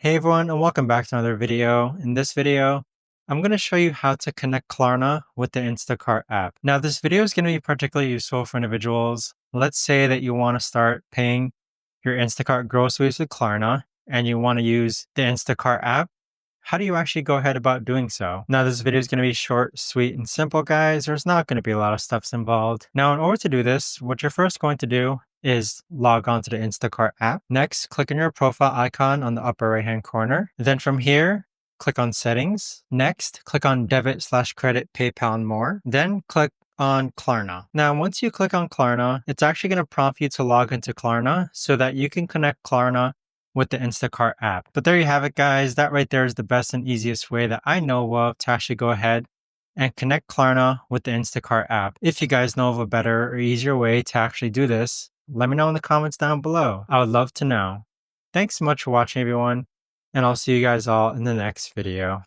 Hey everyone, and welcome back to another video. In this video, I'm going to show you how to connect Klarna with the Instacart app. Now, this video is going to be particularly useful for individuals. Let's say that you want to start paying your Instacart groceries with Klarna and you want to use the Instacart app. How do you actually go ahead about doing so? Now, this video is going to be short, sweet, and simple, guys. There's not going to be a lot of steps involved. Now, in order to do this, what you're first going to do is log on to the Instacart app. Next, click on your profile icon on the upper right-hand corner. Then from here, click on Settings. Next, click on Debit/Credit, PayPal, and more. Then click on Klarna. Now, once you click on Klarna, it's actually going to prompt you to log into Klarna so that you can connect Klarna with the Instacart app. But there you have it, guys. That right there is the best and easiest way that I know of to actually go ahead and connect Klarna with the Instacart app. If you guys know of a better or easier way to actually do this, let me know in the comments down below. I would love to know. Thanks so much for watching, everyone, and I'll see you guys all in the next video.